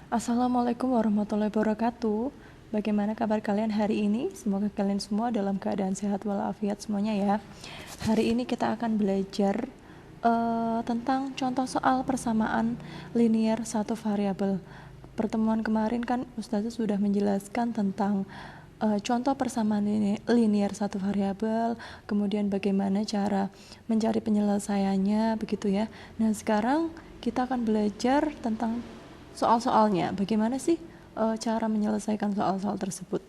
Assalamualaikum warahmatullahi wabarakatuh. Bagaimana kabar kalian hari ini? Semoga kalian semua dalam keadaan sehat walafiat semuanya ya. Hari ini kita akan belajar tentang contoh soal persamaan linier satu variabel. Pertemuan kemarin kan Ustazah sudah menjelaskan tentang contoh persamaan linier satu variabel, kemudian bagaimana cara mencari penyelesaiannya, begitu ya. Nah, sekarang kita akan belajar tentang soal-soalnya. Bagaimana sih cara menyelesaikan soal-soal tersebut?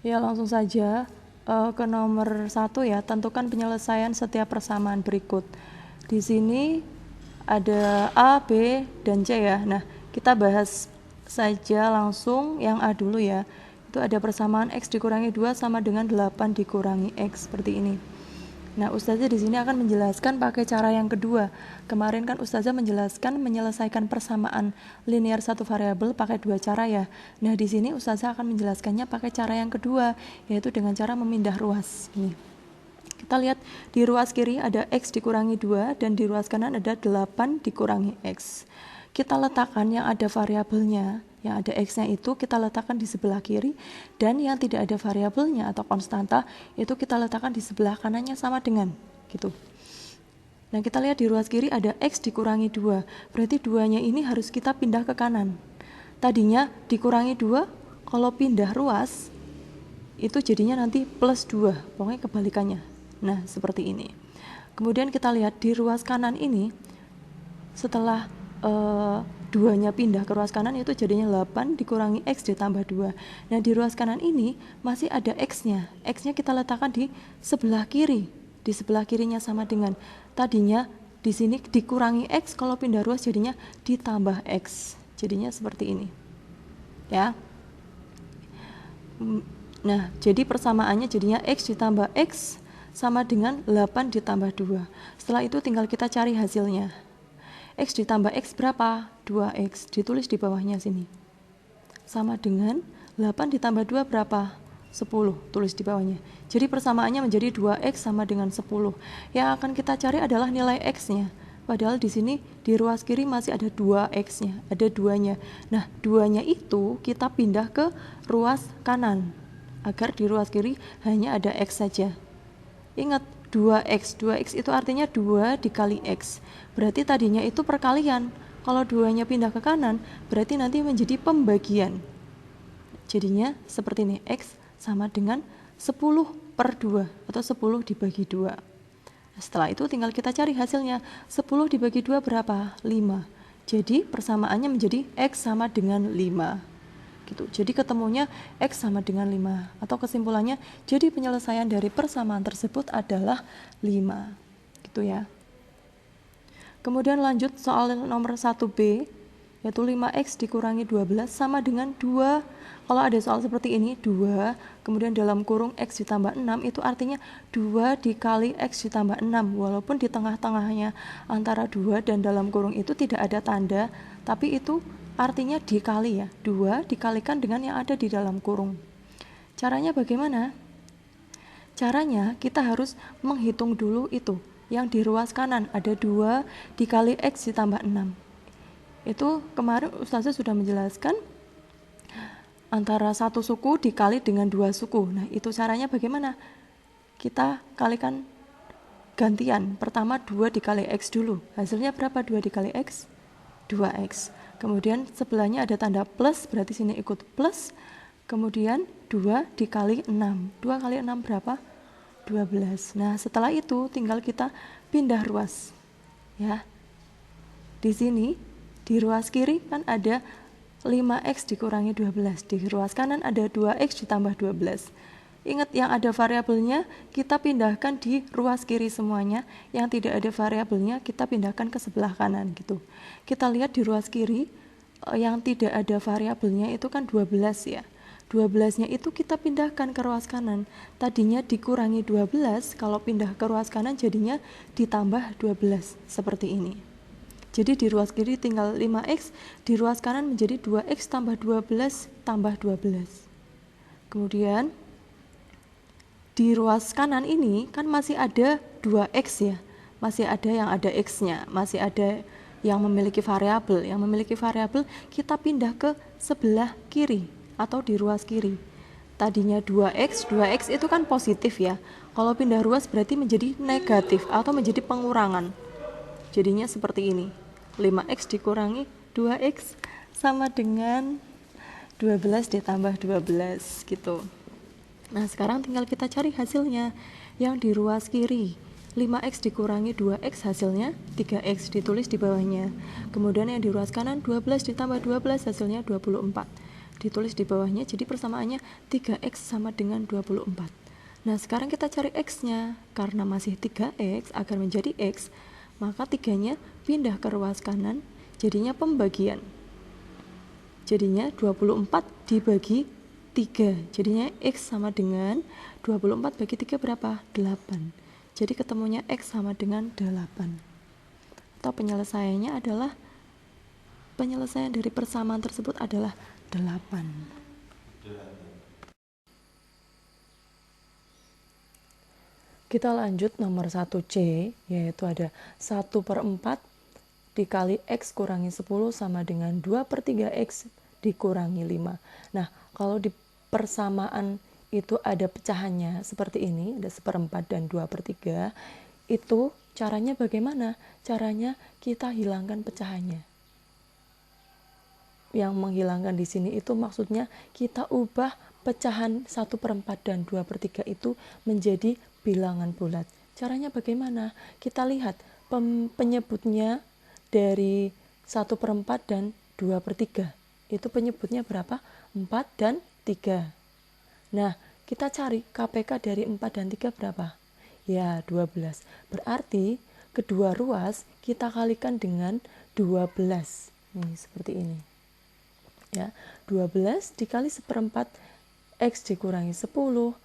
Ya, langsung saja ke nomor 1 ya. Tentukan penyelesaian setiap persamaan berikut. Di sini ada A, B, dan C ya. Nah, kita bahas saja langsung yang A dulu ya. Itu ada persamaan X dikurangi 2 sama dengan 8 dikurangi X, seperti ini. Nah, Ustazah di sini akan menjelaskan pakai cara yang kedua. Kemarin kan Ustazah menjelaskan menyelesaikan persamaan linier satu variabel pakai dua cara ya. Nah, di sini Ustazah akan menjelaskannya pakai cara yang kedua, yaitu dengan cara memindah ruas. Nih. Kita lihat di ruas kiri ada X dikurangi 2 dan di ruas kanan ada 8 dikurangi X. Kita letakkan yang ada variabelnya, yang ada X-nya itu kita letakkan di sebelah kiri, dan yang tidak ada variabelnya atau konstanta itu kita letakkan di sebelah kanannya sama dengan gitu. Nah, kita lihat di ruas kiri ada X dikurangi 2, berarti 2-nya ini harus kita pindah ke kanan. Tadinya dikurangi 2, kalau pindah ruas itu jadinya nanti plus 2, pokoknya kebalikannya. Nah, seperti ini. Kemudian kita lihat di ruas kanan ini, setelah 2-nya pindah ke ruas kanan itu jadinya 8 dikurangi X ditambah 2. Nah, di ruas kanan ini masih ada X-nya. X-nya kita letakkan di sebelah kiri. Di sebelah kirinya sama dengan tadinya di sini dikurangi X, kalau pindah ruas jadinya ditambah X. Jadinya seperti ini. Ya. Nah, jadi persamaannya jadinya X ditambah X sama dengan 8 ditambah 2. Setelah itu tinggal kita cari hasilnya. X ditambah X berapa? 2X. Ditulis di bawahnya sini. Sama dengan 8 ditambah 2 berapa? 10. Tulis di bawahnya. Jadi persamaannya menjadi 2X sama dengan 10. Yang akan kita cari adalah nilai X-nya. Padahal di sini di ruas kiri masih ada 2X-nya, ada 2-nya. Nah, 2-nya itu kita pindah ke ruas kanan, agar di ruas kiri hanya ada X saja. Ingat, 2X. 2X itu artinya 2 dikali X. Berarti tadinya itu perkalian. Kalau 2-nya pindah ke kanan, berarti nanti menjadi pembagian. Jadinya seperti ini. X sama dengan 10 per 2 atau 10 dibagi 2. Setelah itu tinggal kita cari hasilnya. 10 dibagi 2 berapa? 5. Jadi persamaannya menjadi X sama dengan 5. Gitu. Jadi ketemunya X sama dengan 5, atau kesimpulannya jadi penyelesaian dari persamaan tersebut adalah 5 gitu ya. Kemudian lanjut soal nomor 1B, yaitu 5X dikurangi 12 sama dengan 2. Kalau ada soal seperti ini, 2 kemudian dalam kurung X ditambah 6, itu artinya 2 dikali X ditambah 6, walaupun di tengah-tengahnya antara 2 dan dalam kurung itu tidak ada tanda, tapi itu artinya dikali ya, 2 dikalikan dengan yang ada di dalam kurung. Caranya bagaimana? Caranya kita harus menghitung dulu itu. Yang di ruas kanan ada 2 dikali X ditambah 6. Itu kemarin Ustazah sudah menjelaskan antara satu suku dikali dengan 2 suku. Nah, itu caranya bagaimana? Kita kalikan gantian. Pertama 2 dikali X dulu. Hasilnya berapa 2 dikali X? 2X. Kemudian sebelahnya ada tanda plus, berarti sini ikut plus. Kemudian 2 dikali 6. 2 kali 6 berapa? 12. Nah, setelah itu tinggal kita pindah ruas. Ya. Di sini di ruas kiri kan ada 5X dikurangi 12. Di ruas kanan ada 2X ditambah 12. Ingat, yang ada variabelnya kita pindahkan di ruas kiri semuanya, yang tidak ada variabelnya kita pindahkan ke sebelah kanan gitu. Kita lihat di ruas kiri yang tidak ada variabelnya itu kan 12 ya. 12-nya itu kita pindahkan ke ruas kanan. Tadinya dikurangi 12, kalau pindah ke ruas kanan jadinya ditambah 12 seperti ini. Jadi di ruas kiri tinggal 5X, di ruas kanan menjadi 2X tambah 12 tambah 12. Kemudian di ruas kanan ini kan masih ada 2X ya, masih ada yang ada X-nya, masih ada yang memiliki variabel. Yang memiliki variabel kita pindah ke sebelah kiri atau di ruas kiri. Tadinya 2x, 2x itu kan positif ya. Kalau pindah ruas berarti menjadi negatif atau menjadi pengurangan. Jadinya seperti ini. 5x dikurangi 2x sama dengan 12 ditambah 12 gitu. Nah, sekarang tinggal kita cari hasilnya. Yang di ruas kiri, 5x dikurangi 2x hasilnya 3x, ditulis di bawahnya. Kemudian yang di ruas kanan, 12 ditambah 12 hasilnya 24. Ditulis di bawahnya, jadi persamaannya 3x sama dengan 24. Nah, sekarang kita cari x-nya. Karena masih 3x, agar menjadi x, maka 3-nya pindah ke ruas kanan, jadinya pembagian. Jadinya 24 dibagi 3. Jadinya x sama dengan 24 bagi 3 berapa? 8. Jadi ketemunya x sama dengan 8. Atau penyelesaiannya adalah, penyelesaian dari persamaan tersebut adalah 8. Kita lanjut nomor 1C, yaitu ada 1/4 dikali x kurangi 10 sama dengan 2/3x dikurangi 5. Nah, kalau di persamaan itu ada pecahannya seperti ini, ada 1/4 dan 2/3, itu caranya bagaimana? Caranya kita hilangkan pecahannya. Yang menghilangkan di sini itu maksudnya kita ubah pecahan 1/4 dan 2/3 itu menjadi bilangan bulat. Caranya bagaimana? Kita lihat penyebutnya dari 1/4 dan 2/3. Itu penyebutnya berapa? 4 dan 3. Nah, kita cari KPK dari 4 dan 3 berapa? Ya, 12. Berarti kedua ruas kita kalikan dengan 12. Nih, seperti ini. Ya, 12 dikali 1/4 x dikurangi 10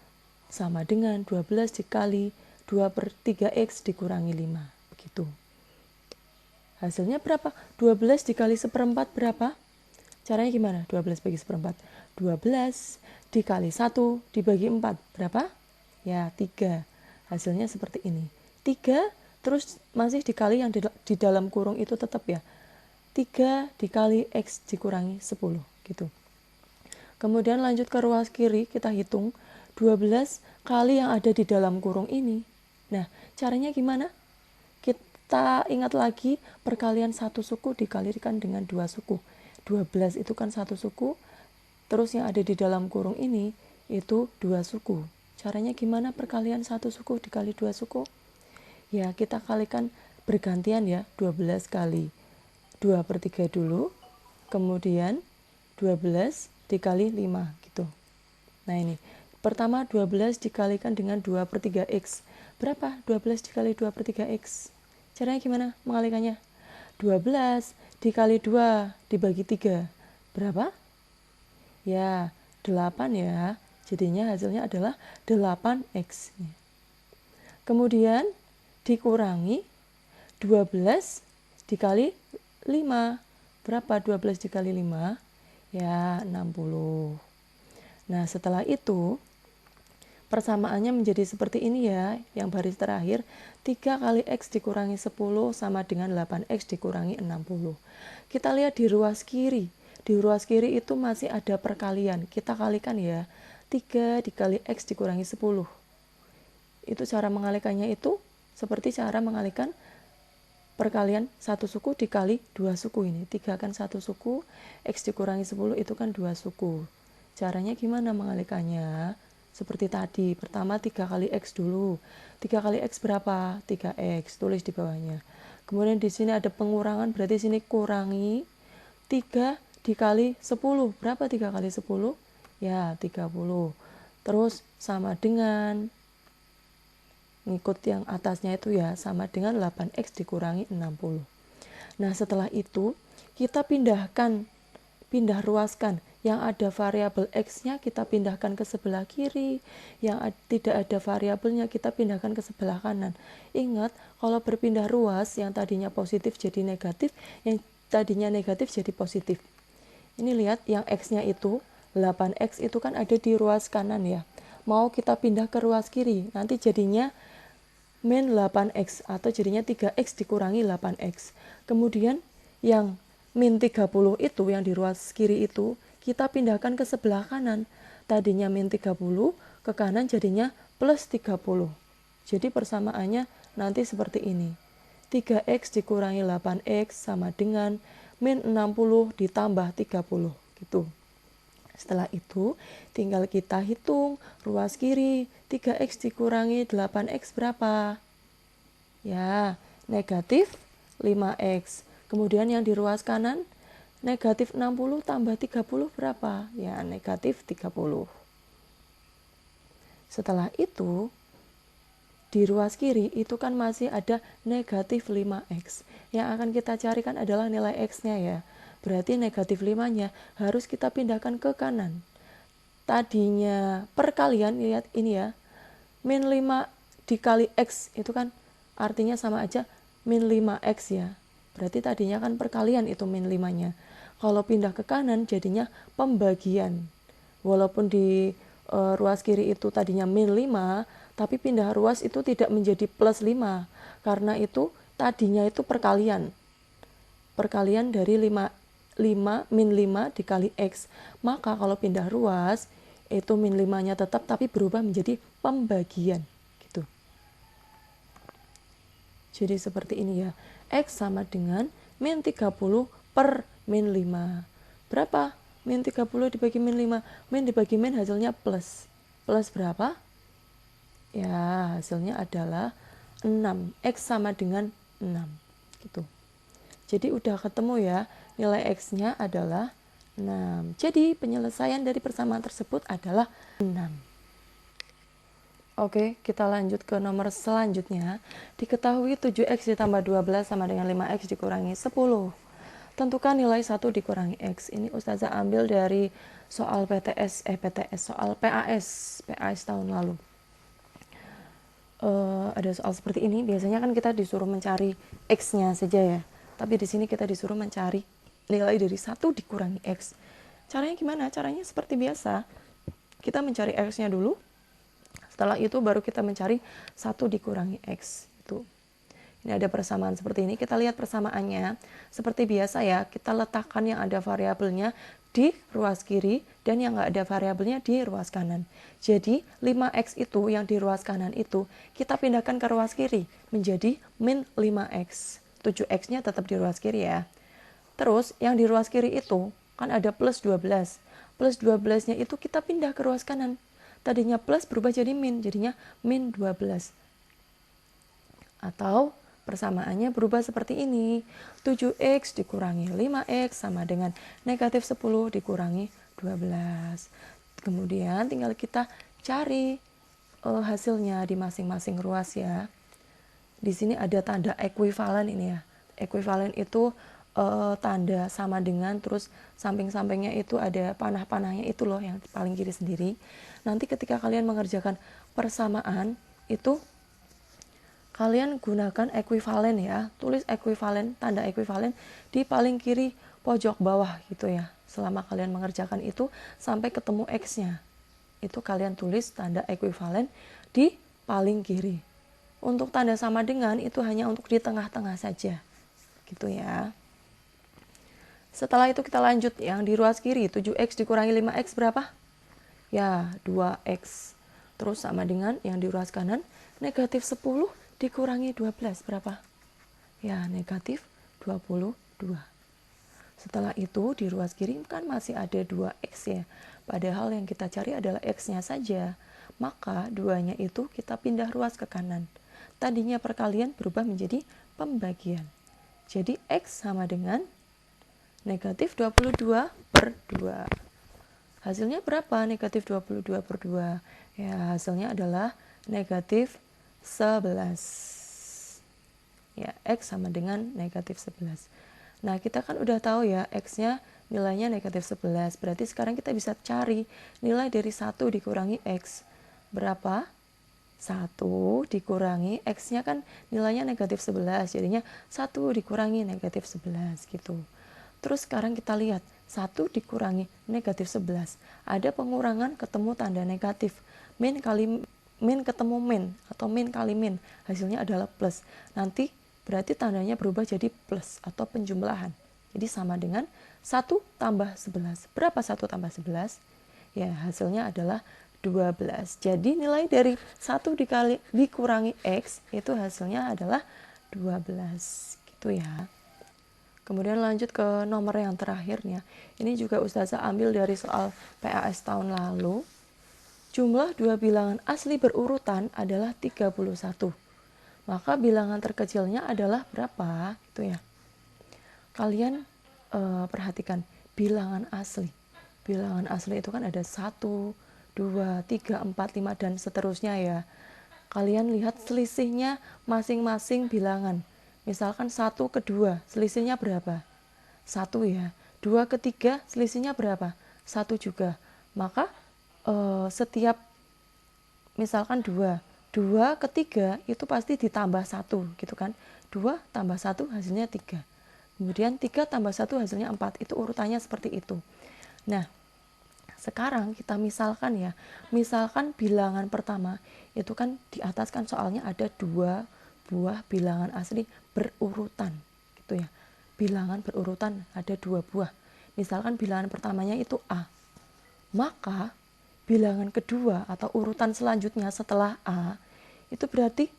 sama dengan 12 dikali 2/3x dikurangi 5. Begitu. Hasilnya berapa? 12 dikali 1/4 berapa? Caranya gimana? 12 bagi 1/4. 12 dikali 1 dibagi 4. Berapa? Ya, 3. Hasilnya seperti ini. 3 terus masih dikali yang di dalam kurung itu tetap ya. 3 dikali x dikurangi 10 gitu. Kemudian lanjut ke ruas kiri, kita hitung 12 kali yang ada di dalam kurung ini. Nah, caranya gimana? Kita ingat lagi perkalian satu suku dikalikan dengan 2 suku. 12 itu kan satu suku, terus yang ada di dalam kurung ini itu 2 suku. Caranya gimana perkalian satu suku dikali 2 suku? Ya, kita kalikan bergantian ya, 12 kali 2/3 dulu, kemudian 12 dikali 5 gitu. Nah, ini pertama 12 dikalikan dengan 2/3x. Berapa 12 dikali 2/3x? Caranya gimana mengalikannya? 12 dikali 2 dibagi 3. Berapa? Ya, 8 ya. Jadinya hasilnya adalah 8x. Kemudian dikurangi 12 dikali 5. Berapa 12 dikali 5? Ya, 60. Nah, setelah itu persamaannya menjadi seperti ini ya, yang baris terakhir 3 kali x dikurangi 10 sama dengan 8x dikurangi 60. Kita lihat di ruas kiri. Di ruas kiri itu masih ada perkalian. Kita kalikan ya, 3 dikali x dikurangi 10. Itu cara mengalikannya itu seperti cara mengalikan perkalian satu suku dikali 2 suku ini. 3 kan satu suku, x dikurangi 10 itu kan 2 suku. Caranya gimana mengalikannya? Seperti tadi, pertama 3 kali x dulu. 3 kali x berapa? 3x, tulis di bawahnya. Kemudian di sini ada pengurangan, berarti sini kurangi 3 dikali 10. Berapa 3 kali 10? Ya, 30. Terus sama dengan, ngikut yang atasnya itu ya, sama dengan 8x dikurangi 60. Nah, setelah itu kita pindah ruaskan. Yang ada variabel x-nya kita pindahkan ke sebelah kiri, yang tidak ada variabelnya kita pindahkan ke sebelah kanan. Ingat, kalau berpindah ruas, yang tadinya positif jadi negatif, yang tadinya negatif jadi positif. Ini lihat, yang x-nya itu 8x itu kan ada di ruas kanan ya. Mau kita pindah ke ruas kiri, nanti jadinya min 8x atau jadinya 3x dikurangi 8x. Kemudian yang min 30 itu yang di ruas kiri itu kita pindahkan ke sebelah kanan. Tadinya min 30 ke kanan jadinya plus 30. Jadi persamaannya nanti seperti ini. 3x dikurangi 8x sama dengan min 60 ditambah 30 gitu. Setelah itu tinggal kita hitung ruas kiri. 3x dikurangi 8x berapa? Ya, negatif 5x. Kemudian yang di ruas kanan negatif 60 tambah 30 berapa? Ya, negatif 30. Setelah itu di ruas kiri itu kan masih ada negatif 5x. Yang akan kita carikan adalah nilai x-nya ya. Berarti negatif 5-nya harus kita pindahkan ke kanan. Tadinya perkalian, lihat ini ya. Min 5 dikali x itu kan artinya sama aja min 5x ya. Berarti tadinya kan perkalian itu min 5-nya. Kalau pindah ke kanan jadinya pembagian. Walaupun di ruas kiri itu tadinya min 5, tapi pindah ruas itu tidak menjadi plus 5. Karena itu tadinya itu perkalian. Perkalian dari 5 min 5 dikali x. Maka kalau pindah ruas itu min 5-nya tetap tapi berubah menjadi pembagian gitu. Jadi seperti ini ya. X sama dengan min 30 per min 5. Berapa? Min 30 dibagi min 5. Min dibagi min hasilnya plus. Plus berapa? Ya, hasilnya adalah 6. X sama dengan 6 gitu. Jadi udah ketemu ya, nilai x-nya adalah 6. Jadi penyelesaian dari persamaan tersebut adalah 6. Oke, kita lanjut ke nomor selanjutnya. Diketahui 7x ditambah 12 sama dengan 5x dikurangi 10. Tentukan nilai 1 dikurangi x. Ini Ustazah ambil dari soal soal PAS tahun lalu. Ada soal seperti ini, biasanya kan kita disuruh mencari x-nya saja ya. Tapi di sini kita disuruh mencari nilai dari 1 dikurangi x. Caranya gimana? Caranya seperti biasa. Kita mencari x-nya dulu. Setelah itu baru kita mencari 1 dikurangi x. Itu. Ini ada persamaan seperti ini. Kita lihat persamaannya. Seperti biasa ya, kita letakkan yang ada variabelnya di ruas kiri dan yang nggak ada variabelnya di ruas kanan. Jadi 5x itu yang di ruas kanan itu kita pindahkan ke ruas kiri menjadi min 5x. 7x-nya tetap di ruas kiri ya. Terus yang di ruas kiri itu kan ada plus 12. Plus 12-nya itu kita pindah ke ruas kanan. Tadinya plus berubah jadi min, jadinya min 12. Atau persamaannya berubah seperti ini. 7x dikurangi 5x sama dengan negatif 10 dikurangi 12. Kemudian tinggal kita cari hasilnya di masing-masing ruas ya. Di sini ada tanda ekuivalen ini ya. Ekuivalen itu tanda sama dengan, terus samping-sampingnya itu ada panah-panahnya itu loh yang paling kiri sendiri. Nanti ketika kalian mengerjakan persamaan itu kalian gunakan ekuivalen ya. Tulis ekuivalen, tanda ekuivalen di paling kiri pojok bawah gitu ya. Selama kalian mengerjakan itu sampai ketemu X-nya. Itu kalian tulis tanda ekuivalen di paling kiri. Untuk tanda sama dengan itu hanya untuk di tengah-tengah saja. Gitu ya. Setelah itu kita lanjut yang di ruas kiri. 7x dikurangi 5x berapa? Ya, 2x. Terus sama dengan yang di ruas kanan. Negatif 10 dikurangi 12 berapa? Ya, negatif 22. Setelah itu di ruas kiri kan masih ada 2x ya. Padahal yang kita cari adalah x-nya saja. Maka 2-nya itu kita pindah ruas ke kanan. Tadinya perkalian berubah menjadi pembagian. Jadi x sama dengan negatif 22 per 2. Hasilnya berapa? Negatif 22 per 2. Ya, hasilnya adalah negatif 11. Ya, x sama dengan negatif 11. Nah, kita kan udah tahu ya, x-nya nilainya negatif 11. Berarti sekarang kita bisa cari nilai dari 1 dikurangi x. Berapa? 1 dikurangi x-nya kan nilainya negatif 11. Jadinya 1 dikurangi negatif 11 gitu. Terus sekarang kita lihat 1 dikurangi negatif 11. Ada pengurangan, ketemu tanda negatif. Min kali min ketemu min atau min kali min, hasilnya adalah plus. Nanti berarti tandanya berubah jadi plus atau penjumlahan. Jadi sama dengan 1 tambah 11. Berapa 1 tambah 11? Ya, hasilnya adalah 12. Jadi nilai dari 1 dikurangi X itu hasilnya adalah 12. Gitu ya. Kemudian lanjut ke nomor yang terakhirnya. Ini juga Ustazah ambil dari soal PAS tahun lalu. Jumlah dua bilangan asli berurutan adalah 31. Maka bilangan terkecilnya adalah berapa? Gitu ya. Kalian perhatikan bilangan asli. Bilangan asli itu kan ada 1, 2, 3, 4, 5 dan seterusnya ya. Kalian lihat selisihnya masing-masing bilangan. Misalkan 1 ke 2, selisihnya berapa? 1 ya. 2 ke 3, selisihnya berapa? 1 juga. Maka setiap misalkan 2 ke 3 itu pasti ditambah 1 gitu kan. 2 tambah 1 hasilnya 3. Kemudian 3 tambah 1 hasilnya 4. Itu urutannya seperti itu. Nah, sekarang kita misalkan ya. Misalkan bilangan pertama itu kan di atas kan soalnya ada 2 buah bilangan asli berurutan gitu ya. Bilangan berurutan ada 2 buah. Misalkan bilangan pertamanya itu A. Maka bilangan kedua atau urutan selanjutnya setelah A itu berarti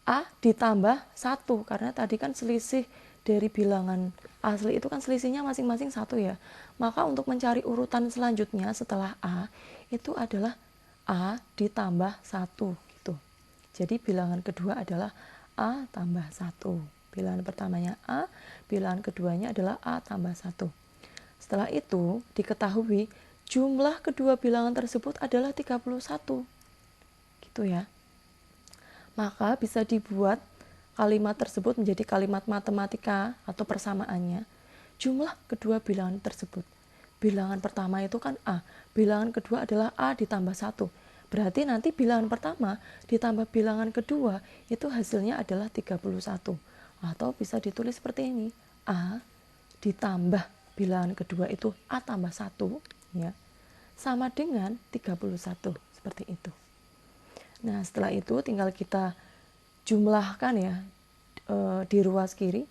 A ditambah 1 karena tadi kan selisih dari bilangan asli itu kan selisihnya masing-masing 1 ya. Maka untuk mencari urutan selanjutnya setelah A itu adalah A ditambah 1 gitu. Jadi bilangan kedua adalah A tambah 1. Bilangan pertamanya A, bilangan keduanya adalah A tambah 1. Setelah itu diketahui jumlah kedua bilangan tersebut adalah 31. Gitu ya. Maka bisa dibuat kalimat tersebut menjadi kalimat matematika atau persamaannya. Jumlah kedua bilangan tersebut. Bilangan pertama itu kan A. Bilangan kedua adalah A ditambah 1. Berarti nanti bilangan pertama ditambah bilangan kedua itu hasilnya adalah 31. Atau bisa ditulis seperti ini. A ditambah bilangan kedua itu A tambah 1 ya, sama dengan 31 seperti itu. Nah, setelah itu tinggal kita jumlahkan ya di ruas kiri.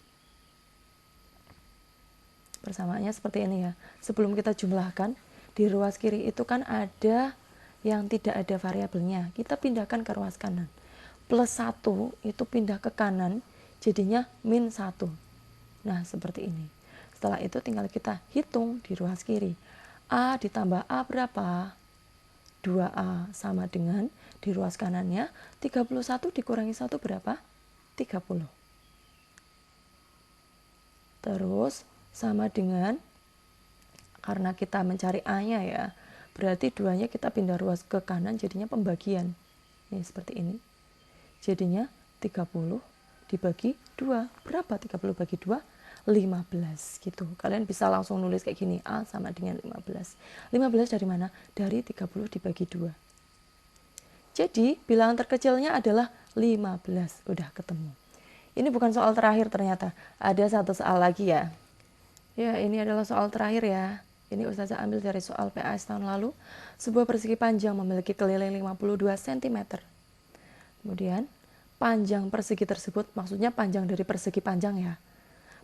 Persamaannya seperti ini ya. Sebelum kita jumlahkan, di ruas kiri itu kan ada yang tidak ada variabelnya. Kita pindahkan ke ruas kanan. Plus 1 itu pindah ke kanan, jadinya min 1. Nah, seperti ini. Setelah itu tinggal kita hitung di ruas kiri. A ditambah A berapa? 2A sama dengan di ruas kanannya 31 dikurangi 1 berapa? 30. Terus sama dengan, karena kita mencari A-nya ya, berarti 2-nya kita pindah ruas ke kanan jadinya pembagian. Ini seperti ini. Jadinya 30 dibagi 2. Berapa 30 bagi 2? 15 gitu. Kalian bisa langsung nulis kayak gini, A sama dengan 15. 15 dari mana? Dari 30 dibagi 2. Jadi bilangan terkecilnya adalah 15. Udah ketemu. Ini bukan soal terakhir ternyata. Ada satu soal lagi ya. Ya, ini adalah soal terakhir ya. Ini Ustazah ambil dari soal PAS tahun lalu. Sebuah persegi panjang memiliki keliling 52 cm. Kemudian panjang persegi tersebut, maksudnya panjang dari persegi panjang ya.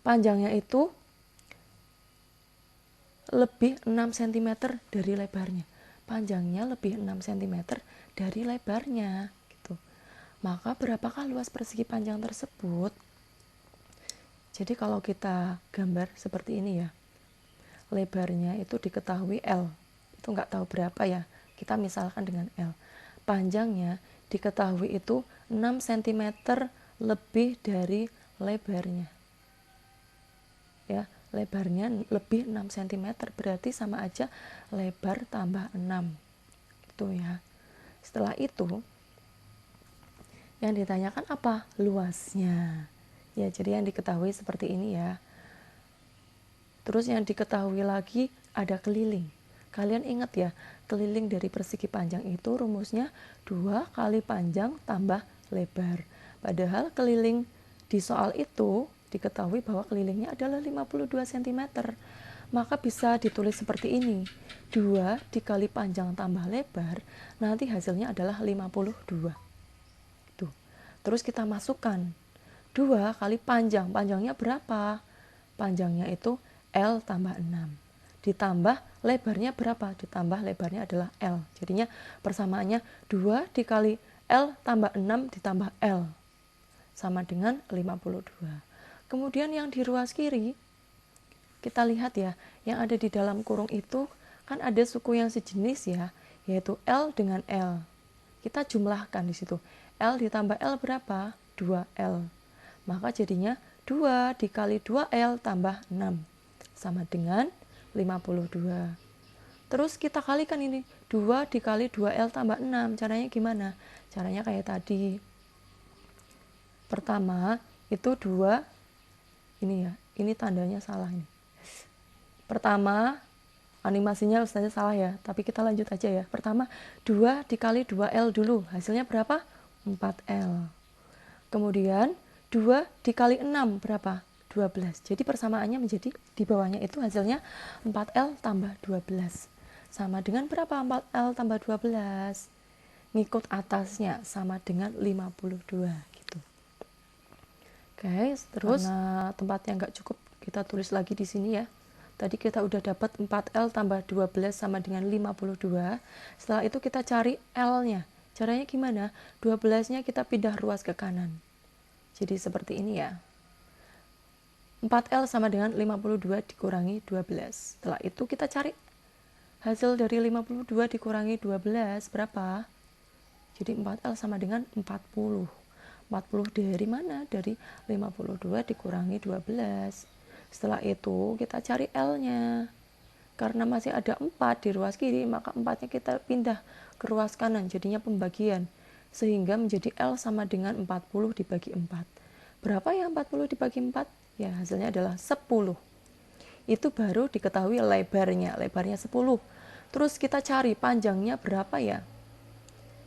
Panjangnya itu lebih 6 cm dari lebarnya. Panjangnya lebih 6 cm dari lebarnya gitu. Maka berapakah luas persegi panjang tersebut? Jadi kalau kita gambar seperti ini ya. Lebarnya itu diketahui L. Itu nggak tahu berapa ya. Kita misalkan dengan L. Panjangnya diketahui itu 6 cm lebih dari lebarnya. Ya, lebarnya lebih 6 cm berarti sama aja lebar tambah 6 gitu ya. Setelah itu yang ditanyakan apa? Luasnya ya. Jadi yang diketahui seperti ini ya. Terus yang diketahui lagi ada keliling. Kalian ingat ya, keliling dari persegi panjang itu rumusnya 2 kali panjang tambah lebar. Padahal keliling di soal itu diketahui bahwa kelilingnya adalah 52 cm. maka bisa ditulis seperti ini. 2 dikali panjang tambah lebar, nanti hasilnya adalah 52. Tuh. Terus kita masukkan 2 kali panjang. Panjangnya berapa? Panjangnya itu L tambah 6. Ditambah lebarnya berapa? Ditambah lebarnya adalah L. Jadinya persamaannya 2 dikali L tambah 6 ditambah L. Sama dengan 52. Kemudian yang di ruas kiri, kita lihat ya, yang ada di dalam kurung itu kan ada suku yang sejenis ya, yaitu L dengan L. Kita jumlahkan di situ. L ditambah L berapa? 2L. Maka jadinya 2 dikali 2L tambah 6. Sama dengan 52. Terus kita kalikan ini. 2 dikali 2L tambah 6. Caranya gimana? Caranya kayak tadi. Pertama, itu 2. Ini ya, ini tandanya salah ini. Pertama, animasinya Ustazah salah ya, tapi kita lanjut aja ya. Pertama, 2 dikali 2L dulu. Hasilnya berapa? 4L. Kemudian, 2 dikali 6 berapa? 12. Jadi persamaannya menjadi di bawahnya itu hasilnya 4L tambah 12. Sama dengan berapa 4L tambah 12? Ngikut atasnya sama dengan 52 gitu. Oke, terus karena tempatnya nggak cukup, kita tulis lagi di sini ya. Tadi kita udah dapat 4L tambah 12 sama dengan 52. Setelah itu kita cari L-nya. Caranya gimana? 12-nya kita pindah ruas ke kanan. Jadi seperti ini ya. 4L sama dengan 52 dikurangi 12. Setelah itu kita cari hasil dari 52 dikurangi 12 berapa? Jadi 4L sama dengan 40. 40 dari mana? Dari 52 dikurangi 12. Setelah itu kita cari L-nya. Karena masih ada 4 di ruas kiri, maka 4-nya kita pindah ke ruas kanan, jadinya pembagian. Sehingga menjadi L sama dengan 40 dibagi 4. Berapa ya 40 dibagi 4? Ya, hasilnya adalah 10. Itu baru diketahui lebarnya. Lebarnya 10. Terus kita cari panjangnya berapa ya?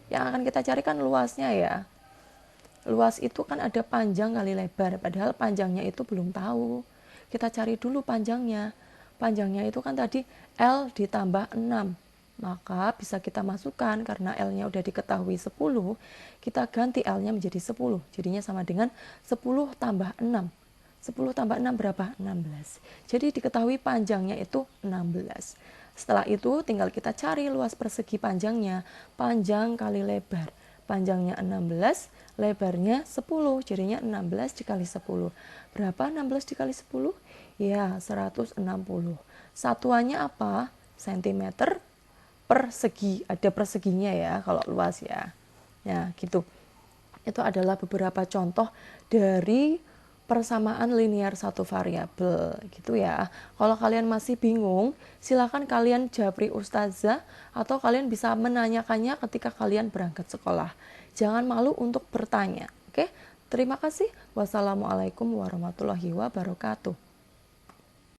Yang akan kita cari kan luasnya ya. Luas itu kan ada panjang kali lebar, padahal panjangnya itu belum tahu. Kita cari dulu panjangnya. Panjangnya itu kan tadi L ditambah 6. Maka bisa kita masukkan karena L-nya udah diketahui 10, kita ganti L-nya menjadi 10. Jadinya sama dengan 10 tambah 6. 10 tambah 6 berapa? 16. Jadi diketahui panjangnya itu 16. Setelah itu tinggal kita cari luas persegi panjangnya. Panjang kali lebar. Panjangnya 16, lebarnya 10, jadinya 16 dikali 10. Berapa 16 dikali 10? Ya, 160. Satuannya apa? Sentimeter persegi. Ada perseginya ya, kalau luas ya. Ya, gitu. Itu adalah beberapa contoh dari persamaan linear satu variabel gitu ya. Kalau kalian masih bingung, silakan kalian japri ustazah atau kalian bisa menanyakannya ketika kalian berangkat sekolah. Jangan malu untuk bertanya. Oke? Terima kasih. Wassalamualaikum warahmatullahi wabarakatuh.